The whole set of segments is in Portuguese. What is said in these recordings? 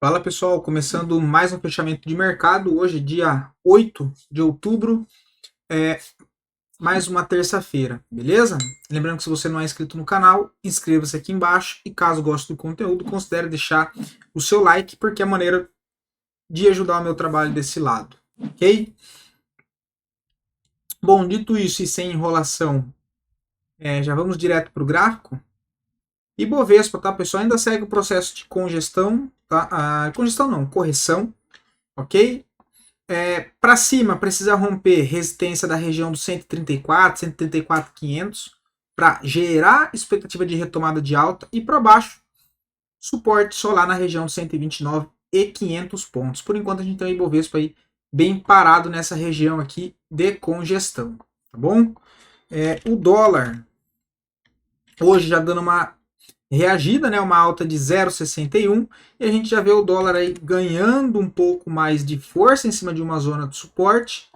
Fala pessoal, começando mais um fechamento de mercado, hoje dia 8 de outubro, é mais uma terça-feira, beleza? Lembrando que se você não é inscrito no canal, inscreva-se aqui embaixo e caso goste do conteúdo, considere deixar o seu like, porque é a maneira de ajudar o meu trabalho desse lado, ok? Bom, dito isso e sem enrolação, já vamos direto para o gráfico. Ibovespa, tá pessoal, ainda segue o processo de congestão, tá? Congestão não, correção, ok? Para cima, precisa romper resistência da região dos 134, 134,500 para gerar expectativa de retomada de alta e para baixo, suporte só lá na região dos 129 e 500 pontos. Por enquanto a gente tem o Ibovespa aí bem parado nessa região aqui de congestão, tá bom? O dólar hoje já dando uma reagida, né, uma alta de 0,61 e a gente já vê o dólar aí ganhando um pouco mais de força em cima de uma zona de suporte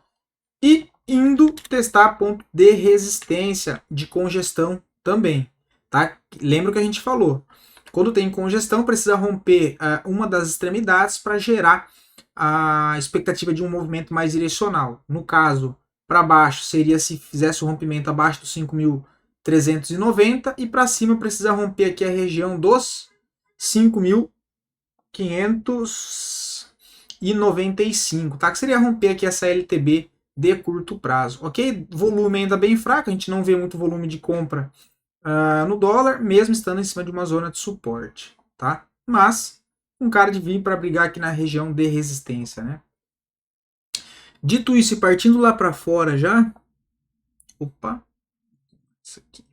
e indo testar ponto de resistência de congestão também, tá? Lembra o que a gente falou? Quando tem congestão, precisa romper uma das extremidades para gerar a expectativa de um movimento mais direcional. No caso, para baixo seria se fizesse o rompimento abaixo dos 5.390 e para cima precisa romper aqui a região dos 5.595, tá? Que seria romper aqui essa LTB de curto prazo, ok? Volume ainda bem fraco, a gente não vê muito volume de compra no dólar, mesmo estando em cima de uma zona de suporte, tá? Mas um cara de vir para brigar aqui na região de resistência, né? Dito isso e partindo lá para fora já, opa, isso aqui.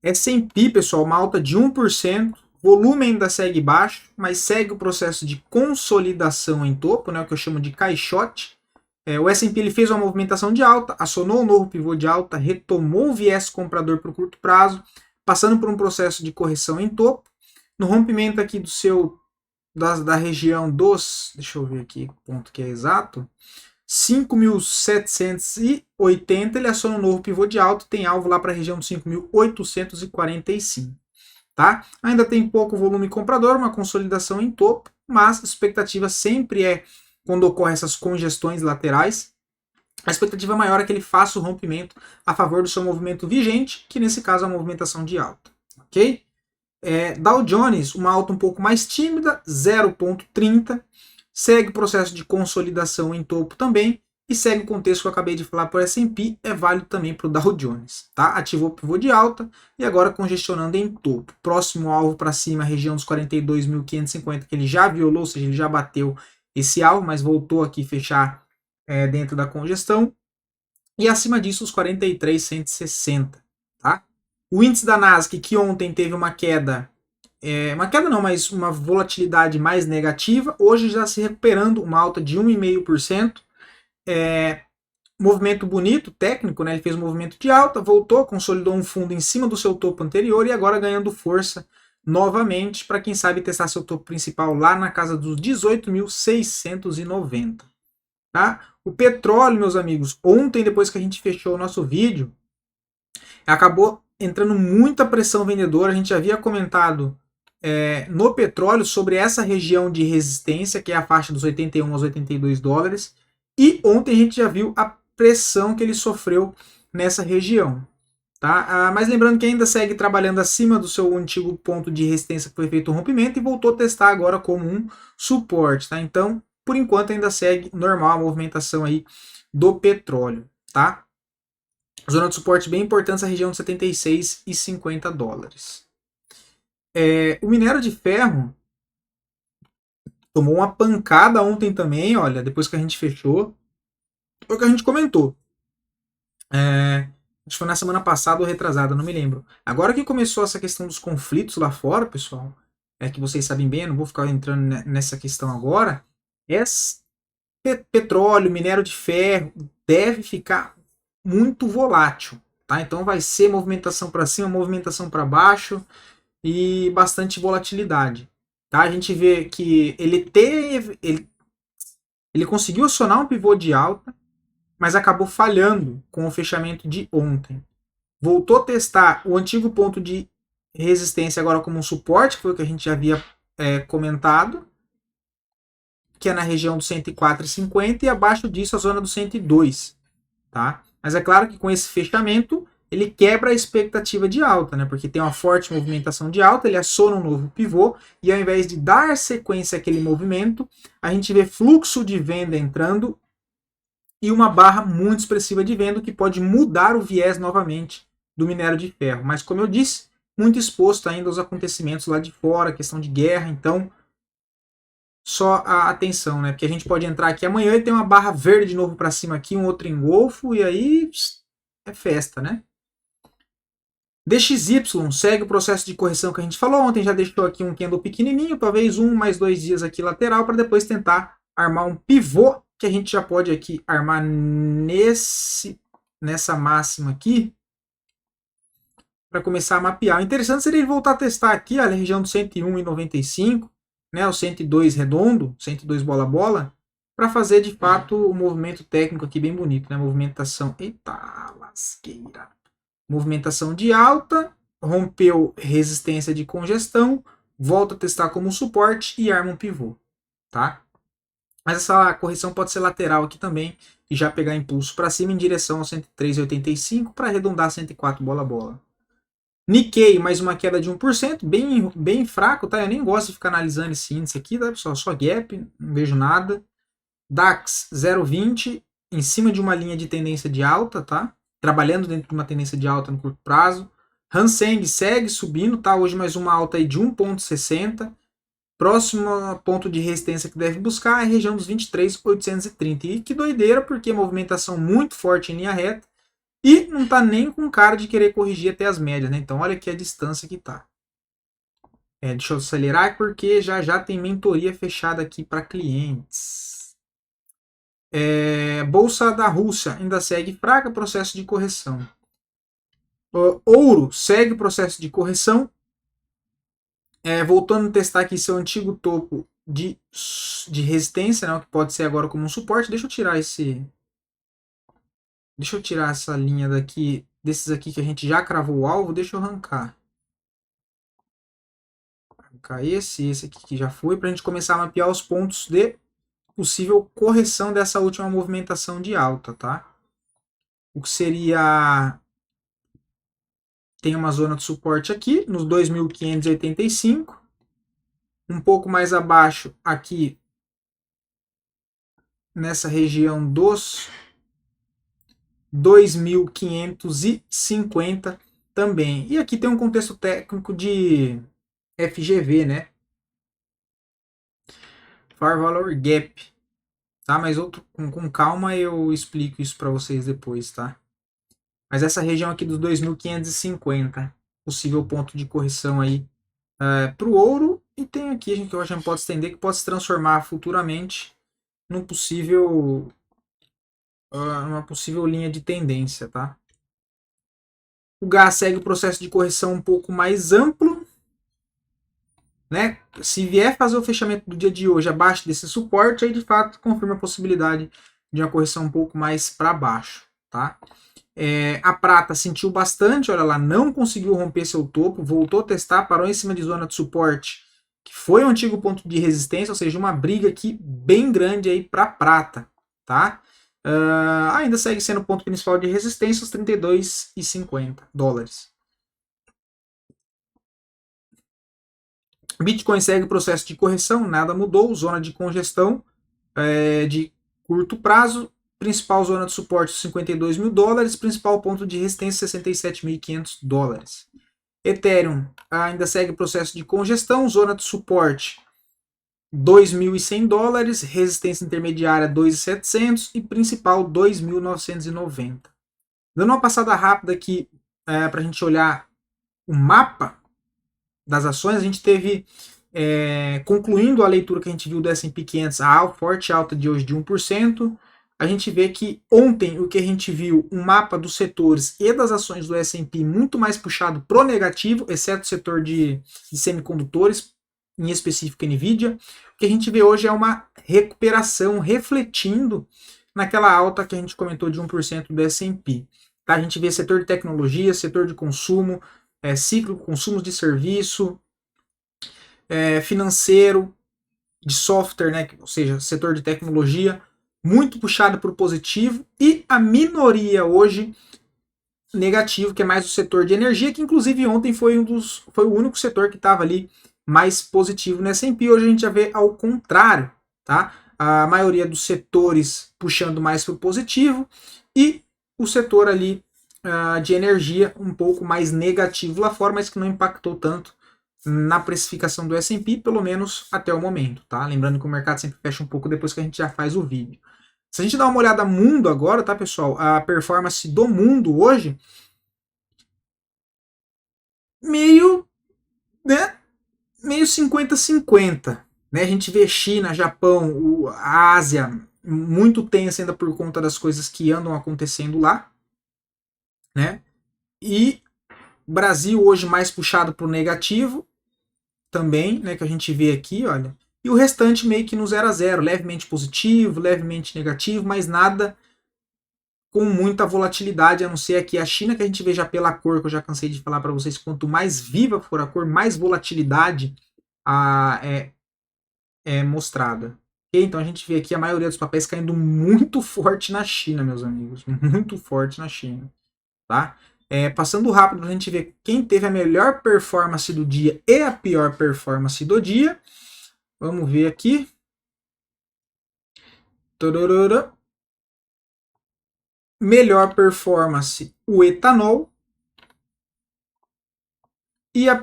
S&P, pessoal, uma alta de 1%, volume ainda segue baixo, mas segue o processo de consolidação em topo, né, o que eu chamo de caixote. O S&P ele fez uma movimentação de alta, acionou um novo pivô de alta, retomou o viés comprador para o curto prazo, passando por um processo de correção em topo. No rompimento aqui da região dos, deixa eu ver aqui o ponto que é exato, 5.780, ele aciona um novo pivô de alta, tem alvo lá para a região de 5.845. Tá? Ainda tem pouco volume comprador, uma consolidação em topo, mas a expectativa sempre é, quando ocorrem essas congestões laterais, a expectativa maior é que ele faça o rompimento a favor do seu movimento vigente, que nesse caso é a movimentação de alta. Ok? Dow Jones, uma alta um pouco mais tímida, 0,30, segue o processo de consolidação em topo também, e segue o contexto que eu acabei de falar para o S&P, é válido também para o Dow Jones. Tá? Ativou o pivô de alta e agora congestionando em topo. Próximo alvo para cima, a região dos 42.550, que ele já violou, ou seja, ele já bateu esse alvo, mas voltou aqui fechar dentro da congestão. E acima disso, os 43.160. Tá? O índice da Nasdaq, que ontem teve uma queda não, mas uma volatilidade mais negativa, hoje já se recuperando, uma alta de 1,5%. Movimento bonito, técnico, né? Ele fez um movimento de alta, voltou, consolidou um fundo em cima do seu topo anterior e agora ganhando força novamente para quem sabe testar seu topo principal lá na casa dos 18.690. Tá? O petróleo, meus amigos, ontem depois que a gente fechou o nosso vídeo, acabou entrando muita pressão vendedora. A gente havia comentado no petróleo sobre essa região de resistência, que é a faixa dos 81 aos 82 dólares. E ontem a gente já viu a pressão que ele sofreu nessa região. Tá? Mas lembrando que ainda segue trabalhando acima do seu antigo ponto de resistência que foi feito o rompimento e voltou a testar agora como um suporte. Tá? Então, por enquanto, ainda segue normal a movimentação aí do petróleo. Tá? Zona de suporte bem importante, essa região de 76,50 dólares. O minério de ferro tomou uma pancada ontem também, olha, depois que a gente fechou. Foi o que a gente comentou. Acho que foi na semana passada ou retrasada, não me lembro. Agora que começou essa questão dos conflitos lá fora, pessoal, que vocês sabem bem, eu não vou ficar entrando nessa questão agora. Petróleo, minério de ferro, deve ficar muito volátil. Tá? Então vai ser movimentação para cima, movimentação para baixo e bastante volatilidade. Tá? A gente vê que ele conseguiu acionar um pivô de alta, mas acabou falhando com o fechamento de ontem. Voltou a testar o antigo ponto de resistência agora como um suporte, que foi o que a gente já havia comentado, que é na região dos 104,50 e abaixo disso a zona dos 102, tá? Mas é claro que com esse fechamento ele quebra a expectativa de alta, né? Porque tem uma forte movimentação de alta, ele aciona um novo pivô e ao invés de dar sequência àquele movimento, a gente vê fluxo de venda entrando e uma barra muito expressiva de venda que pode mudar o viés novamente do minério de ferro. Mas como eu disse, muito exposto ainda aos acontecimentos lá de fora, questão de guerra, então só a atenção, né? Porque a gente pode entrar aqui amanhã e tem uma barra verde de novo para cima aqui, um outro engolfo e aí é festa, né? DXY segue o processo de correção que a gente falou ontem, já deixou aqui um candle pequenininho, talvez 1 mais 2 dias aqui lateral para depois tentar armar um pivô que a gente já pode aqui armar nessa máxima aqui para começar a mapear. O interessante seria ele voltar a testar aqui a região do 101,95, né, o 102 redondo, 102 bola-bola, para fazer de fato o movimento técnico aqui bem bonito, né? Movimentação, eita lasqueira. Movimentação de alta, rompeu resistência de congestão, volta a testar como suporte e arma um pivô, tá? Mas essa correção pode ser lateral aqui também e já pegar impulso para cima em direção ao 103,85 para arredondar 104 bola-bola. Nikkei, mais uma queda de 1%, bem fraco, tá? Eu nem gosto de ficar analisando esse índice aqui, tá, pessoal? Só gap, não vejo nada. DAX 0,20, em cima de uma linha de tendência de alta, tá? Trabalhando dentro de uma tendência de alta no curto prazo. Hang segue subindo, tá? Hoje mais uma alta aí de 1,60. Próximo ponto de resistência que deve buscar é a região dos 23,830. E que doideira, porque movimentação muito forte em linha reta. E não está nem com cara de querer corrigir até as médias, né? Então olha aqui a distância que está. Deixa eu acelerar porque já tem mentoria fechada aqui para clientes. Bolsa da Rússia ainda segue fraca, processo de correção. Ouro segue o processo de correção. Voltando a testar aqui seu antigo topo de resistência, né? Que pode ser agora como um suporte. Deixa eu tirar essa linha daqui, desses aqui que a gente já cravou o alvo, deixa eu arrancar. Arrancar esse aqui que já foi, para a gente começar a mapear os pontos de possível correção dessa última movimentação de alta, tá? O que seria... Tem uma zona de suporte aqui, nos 2.585. Um pouco mais abaixo aqui, nessa região dos 2.550 também. E aqui tem um contexto técnico de FGV, né? Fair Value Gap. Tá? Mas com calma eu explico isso para vocês depois, tá? Mas essa região aqui dos 2.550, possível ponto de correção aí para o ouro. E tem aqui, a gente que eu acho que pode estender, que pode se transformar futuramente numa possível linha de tendência, tá? O gás segue o processo de correção um pouco mais amplo, né? Se vier fazer o fechamento do dia de hoje abaixo desse suporte, aí de fato confirma a possibilidade de uma correção um pouco mais para baixo, tá? A prata sentiu bastante, olha lá, não conseguiu romper seu topo, voltou a testar, parou em cima de zona de suporte, que foi o antigo ponto de resistência, ou seja, uma briga aqui bem grande aí para prata, tá? Ainda segue sendo o ponto principal de resistência, os 32,50 dólares. Bitcoin segue o processo de correção, nada mudou, zona de congestão de curto prazo, principal zona de suporte 52 mil dólares, principal ponto de resistência 67.500 dólares. Ethereum ainda segue o processo de congestão, zona de suporte 2.100 dólares, resistência intermediária 2.700 e principal 2.990. Dando uma passada rápida aqui para a gente olhar o mapa das ações, a gente teve, concluindo a leitura que a gente viu do S&P 500, a forte alta de hoje de 1%, a gente vê que ontem o que a gente viu, um mapa dos setores e das ações do S&P muito mais puxado pro negativo, exceto o setor de semicondutores, em específico Nvidia. O que a gente vê hoje é uma recuperação refletindo naquela alta que a gente comentou de 1% do S&P. Tá? A gente vê setor de tecnologia, setor de consumo, ciclo, consumos de serviço, financeiro, de software, né, ou seja, setor de tecnologia, muito puxado para o positivo, e a minoria hoje negativo, que é mais o setor de energia, que inclusive ontem foi o único setor que estava ali mais positivo no S&P. Hoje a gente já vê ao contrário, tá? A maioria dos setores puxando mais para o positivo e o setor ali de energia um pouco mais negativo lá fora, mas que não impactou tanto na precificação do S&P, pelo menos até o momento, tá? Lembrando que o mercado sempre fecha um pouco depois que a gente já faz o vídeo. Se a gente dá uma olhada mundo agora, tá, pessoal? A performance do mundo hoje meio, né, meio 50-50, né? A gente vê China, Japão, a Ásia muito tensa ainda por conta das coisas que andam acontecendo lá, né? E Brasil hoje mais puxado para o negativo também, né, que a gente vê aqui, olha. E o restante meio que no 0 a 0, levemente positivo, levemente negativo, mas nada com muita volatilidade, a não ser aqui a China, que a gente vê já pela cor, que eu já cansei de falar para vocês, quanto mais viva for a cor, mais volatilidade é mostrada. Okay? Então a gente vê aqui a maioria dos papéis caindo muito forte na China, meus amigos, muito forte na China. Tá? Passando rápido, a gente vê quem teve a melhor performance do dia e a pior performance do dia. Vamos ver aqui. Torororo. Melhor performance, o etanol. E a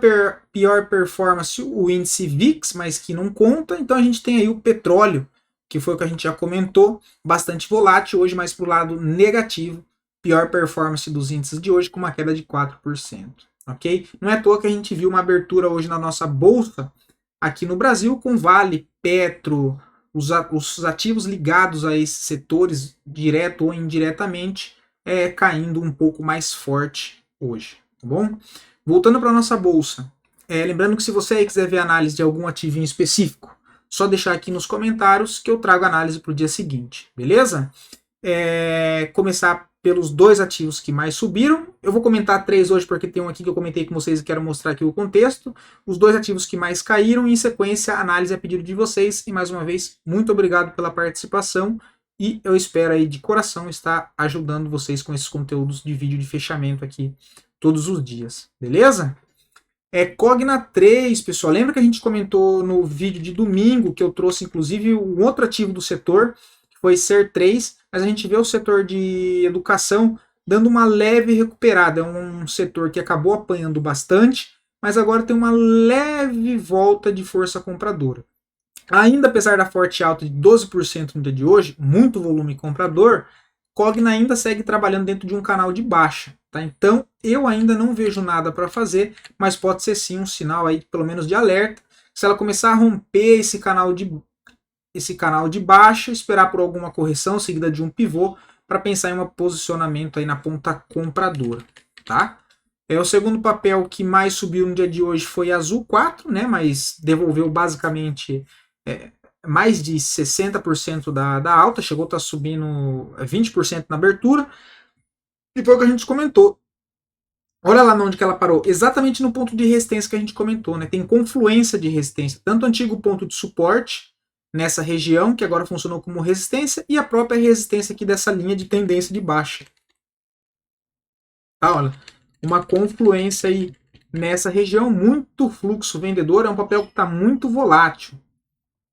pior performance, o índice VIX, mas que não conta. Então a gente tem aí o petróleo, que foi o que a gente já comentou, bastante volátil, hoje mais para o lado negativo. Pior performance dos índices de hoje, com uma queda de 4%. Ok? Não é à toa que a gente viu uma abertura hoje na nossa bolsa, aqui no Brasil, com Vale, Petro, os ativos ligados a esses setores, direto ou indiretamente, caindo um pouco mais forte hoje. Tá bom? Voltando para a nossa bolsa, lembrando que se você aí quiser ver análise de algum ativo específico, só deixar aqui nos comentários que eu trago análise para o dia seguinte, beleza? Começar pelos dois ativos que mais subiram. Eu vou comentar 3 hoje porque tem um aqui que eu comentei com vocês e quero mostrar aqui o contexto. Os 2 ativos que mais caíram e em sequência análise a pedido de vocês. E mais uma vez, muito obrigado pela participação e eu espero aí de coração estar ajudando vocês com esses conteúdos de vídeo de fechamento aqui todos os dias, beleza? Cogna 3, pessoal. Lembra que a gente comentou no vídeo de domingo que eu trouxe inclusive um outro ativo do setor, que foi Ser3, mas a gente vê o setor de educação dando uma leve recuperada. É um setor que acabou apanhando bastante, mas agora tem uma leve volta de força compradora. Ainda apesar da forte alta de 12% no dia de hoje, muito volume comprador, Cogna ainda segue trabalhando dentro de um canal de baixa. Tá? Então eu ainda não vejo nada para fazer, mas pode ser sim um sinal aí, pelo menos de alerta. Se ela começar a romper esse canal de baixa, esperar por alguma correção seguida de um pivô para pensar em um posicionamento aí na ponta compradora. Tá? O segundo papel que mais subiu no dia de hoje foi Azul 4, né? Mas devolveu basicamente mais de 60% da alta, chegou a estar subindo 20% na abertura, e foi o que a gente comentou. Olha lá onde que ela parou, exatamente no ponto de resistência que a gente comentou, né? Tem confluência de resistência, tanto o antigo ponto de suporte nessa região, que agora funcionou como resistência, e a própria resistência aqui dessa linha de tendência de baixa. Tá, olha, uma confluência aí nessa região, muito fluxo vendedor, é um papel que está muito volátil.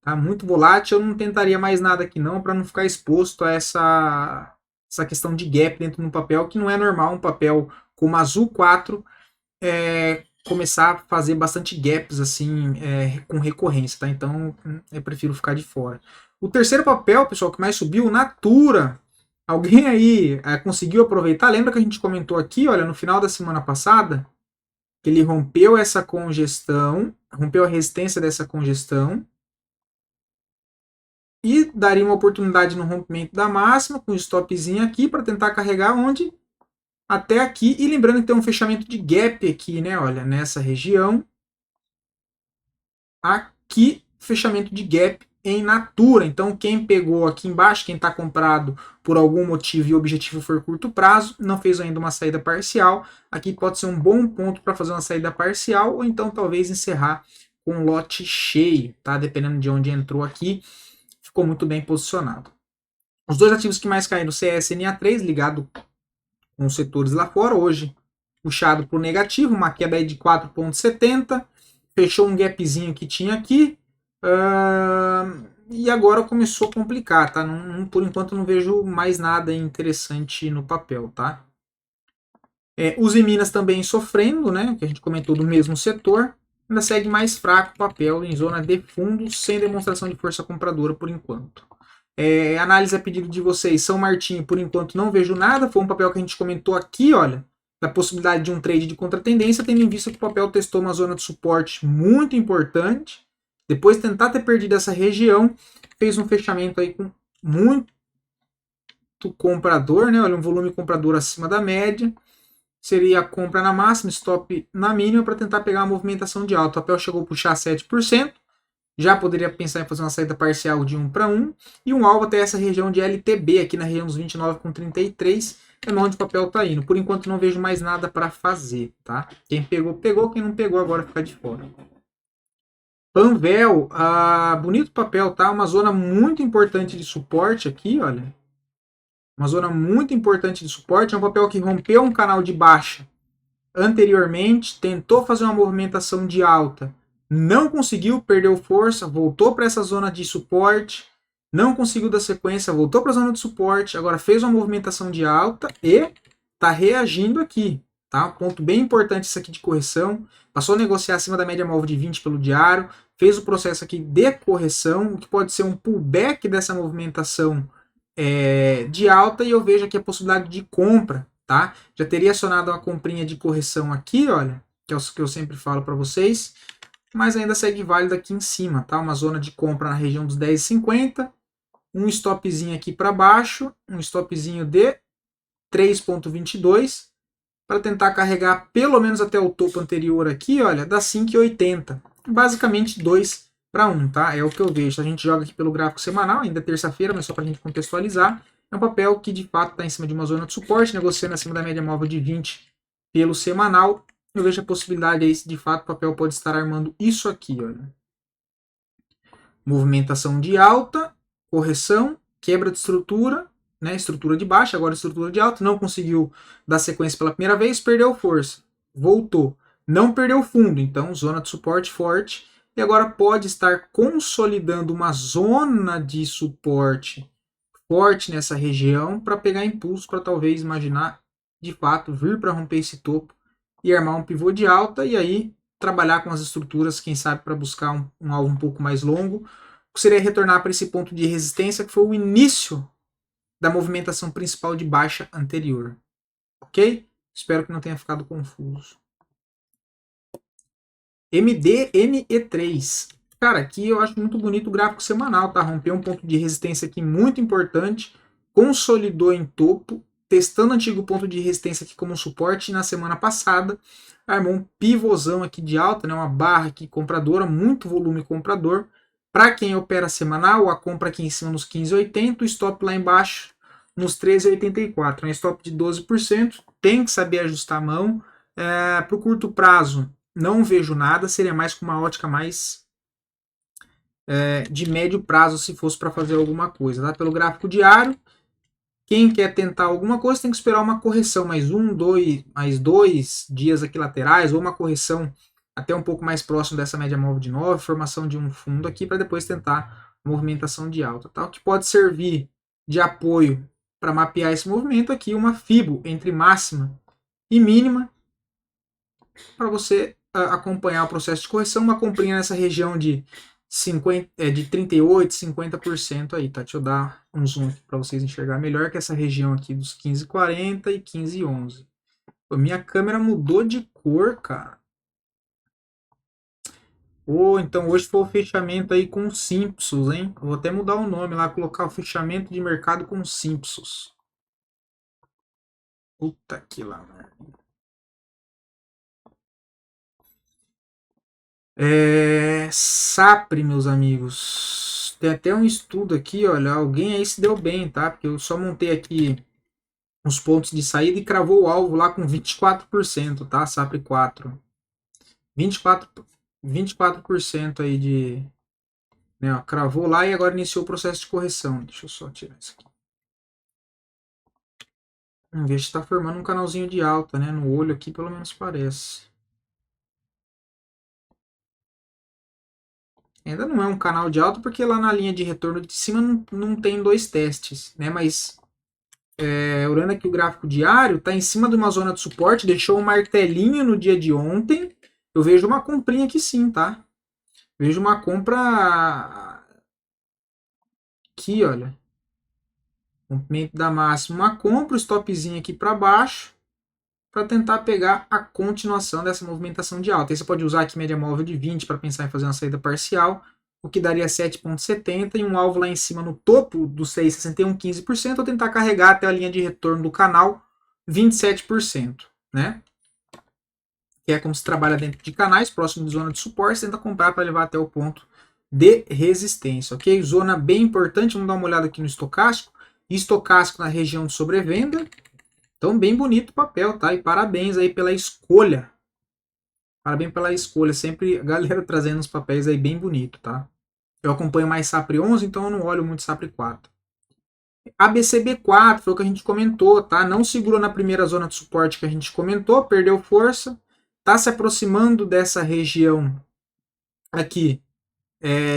Tá muito volátil, eu não tentaria mais nada aqui não, para não ficar exposto a essa questão de gap dentro do papel, que não é normal um papel como Azul 4 começar a fazer bastante gaps assim com recorrência, tá? Então eu prefiro ficar de fora. O terceiro papel, pessoal, que mais subiu, Natura. Alguém aí conseguiu aproveitar? Lembra que a gente comentou aqui, olha, no final da semana passada, que ele rompeu essa congestão, rompeu a resistência dessa congestão, e daria uma oportunidade no rompimento da máxima, com um stopzinho aqui, para tentar carregar onde? Até aqui. E lembrando que tem um fechamento de gap aqui, né? Olha, nessa região. Aqui, fechamento de gap em natura. Então, quem pegou aqui embaixo, quem está comprado por algum motivo e o objetivo for curto prazo, não fez ainda uma saída parcial, aqui pode ser um bom ponto para fazer uma saída parcial, ou então talvez encerrar com um lote cheio, tá? Dependendo de onde entrou aqui, ficou muito bem posicionado. Os dois ativos que mais caíram, CSNA3, ligado com os setores lá fora, hoje puxado para o negativo, uma queda aí de 4,70, fechou um gapzinho que tinha aqui, e agora começou a complicar, tá? Por enquanto não vejo mais nada interessante no papel, tá? Os Minas também sofrendo, né? Que a gente comentou do mesmo setor, ainda segue mais fraco o papel em zona de fundo, sem demonstração de força compradora por enquanto. Análise a pedido de vocês, São Martinho, por enquanto não vejo nada, foi um papel que a gente comentou aqui, olha, da possibilidade de um trade de contratendência, tendo em vista que o papel testou uma zona de suporte muito importante, depois de tentar ter perdido essa região, fez um fechamento aí com muito comprador, né? Olha, um volume comprador acima da média, seria a compra na máxima, stop na mínima, para tentar pegar uma movimentação de alta. O papel chegou a puxar 7%, já poderia pensar em fazer uma saída parcial de 1 para 1, e um alvo até essa região de LTB, aqui na região dos 29,33, é onde o papel está indo. Por enquanto não vejo mais nada para fazer, tá? Quem pegou, pegou, quem não pegou agora fica de fora. Panvel, bonito papel, tá? Uma zona muito importante de suporte aqui, olha. Uma zona muito importante de suporte, é um papel que rompeu um canal de baixa anteriormente, tentou fazer uma movimentação de alta, não conseguiu, perdeu força, voltou para essa zona de suporte, não conseguiu dar sequência, voltou para a zona de suporte, agora fez uma movimentação de alta e está reagindo aqui. Tá? Um ponto bem importante isso aqui de correção, passou a negociar acima da média móvel de 20 pelo diário, fez o processo aqui de correção, o que pode ser um pullback dessa movimentação de alta, e eu vejo aqui a possibilidade de compra, tá? Já teria acionado uma comprinha de correção aqui, olha, que é o que eu sempre falo para vocês, mas ainda segue válido aqui em cima, tá? Uma zona de compra na região dos 10,50, um stopzinho aqui para baixo, um stopzinho de 3,22, para tentar carregar pelo menos até o topo anterior aqui, olha, da 5,80. Basicamente 2 para 1, tá? É o que eu vejo. A gente joga aqui pelo gráfico semanal, ainda é terça-feira, mas só para a gente contextualizar. É um papel que de fato está em cima de uma zona de suporte, negociando acima da média móvel de 20 pelo semanal. Eu vejo a possibilidade aí, de fato, o papel pode estar armando isso aqui, olha. Movimentação de alta, correção, quebra de estrutura, né, estrutura de baixa, agora estrutura de alta, não conseguiu dar sequência pela primeira vez, perdeu força, voltou, não perdeu fundo, então zona de suporte forte, e agora pode estar consolidando uma zona de suporte forte nessa região para pegar impulso, para talvez imaginar de fato vir para romper esse topo e armar um pivô de alta, e aí trabalhar com as estruturas, quem sabe para buscar um alvo um pouco mais longo, seria retornar para esse ponto de resistência que foi o início da movimentação principal de baixa anterior. Ok? Espero que não tenha ficado confuso. MDNE3. Cara, aqui eu acho muito bonito o gráfico semanal, tá? Rompeu um ponto de resistência aqui muito importante, consolidou em topo, testando o antigo ponto de resistência aqui como suporte, e na semana passada armou um pivôzão aqui de alta, né? Uma barra aqui compradora, muito volume comprador. Para quem opera semanal, a compra aqui em cima nos 15,80, o stop lá embaixo nos 13,84. Um stop de 12%, tem que saber ajustar a mão. Para o curto prazo, não vejo nada, seria mais com uma ótica mais de médio prazo se fosse para fazer alguma coisa. Tá? Pelo gráfico diário, quem quer tentar alguma coisa tem que esperar uma correção, mais dois dias aqui laterais, ou uma correção até um pouco mais próximo dessa média móvel de 9, formação de um fundo aqui, para depois tentar movimentação de alta. Tá? O que pode servir de apoio para mapear esse movimento aqui, uma FIBO entre máxima e mínima, para você acompanhar o processo de correção, uma comprinha nessa região de 38%, 50% aí, tá? Deixa eu dar um zoom aqui para vocês enxergar melhor, que essa região aqui dos 15,40 e 15,11. Minha câmera mudou de cor, cara. Então hoje foi o fechamento aí com Simpsons, hein? Vou até mudar o nome lá, colocar o fechamento de mercado com Simpsons. Puta que lá, mano. Sapre, meus amigos. tem até um estudo aqui, olha, alguém aí se deu bem, tá? Porque eu só montei aqui os pontos de saída e cravou o alvo lá com 24%, tá? SAPRE 4. 24, 24% aí de... Né, ó, cravou lá e agora iniciou o processo de correção. Deixa eu só tirar isso aqui. Vamos ver se está formando um canalzinho de alta, né? No olho aqui, pelo menos parece. Ainda não é um canal de alta, porque lá na linha de retorno de cima não tem dois testes, né? Mas olhando aqui o gráfico diário, está em cima de uma zona de suporte, deixou um martelinho no dia de ontem. Eu vejo uma comprinha aqui sim, tá? Vejo uma compra aqui, olha. Rompimento da máxima, uma compra, o stopzinho aqui para baixo, para tentar pegar a continuação dessa movimentação de alta. Aí você pode usar aqui média móvel de 20 para pensar em fazer uma saída parcial, o que daria 7,70 e um alvo lá em cima no topo do 6,61, 15%, ou tentar carregar até a linha de retorno do canal 27%, né? Que é como se trabalha dentro de canais, próximo de zona de suporte, você tenta comprar para levar até o ponto de resistência, ok? Zona bem importante, vamos dar uma olhada aqui no estocástico. Estocástico na região de sobrevenda. Então, bem bonito o papel, tá? E parabéns aí pela escolha. Parabéns pela escolha. Sempre a galera trazendo uns papéis aí bem bonito, tá? Eu acompanho mais SAPRE 11, então eu não olho muito SAPRE 4. ABCB4 foi o que a gente comentou, tá? Não segurou na primeira zona de suporte que a gente comentou, perdeu força. Tá se aproximando dessa região aqui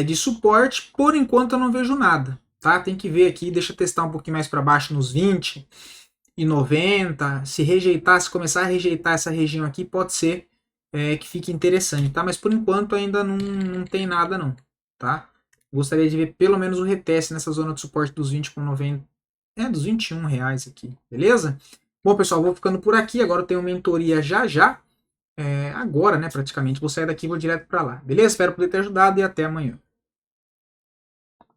de suporte. Por enquanto eu não vejo nada, tá? Tem que ver aqui, deixa eu testar um pouquinho mais para baixo nos 20 e 90. Se rejeitar, se começar a rejeitar essa região aqui, pode ser que fique interessante, tá? Mas por enquanto ainda não tem nada não, tá? Gostaria de ver pelo menos o reteste nessa zona de suporte dos 20,90, dos R$ 21 aqui, beleza? Bom, pessoal, vou ficando por aqui. Agora eu tenho mentoria já. Agora, né, praticamente. Vou sair daqui e vou direto para lá. Beleza? Espero poder ter ajudado e até amanhã.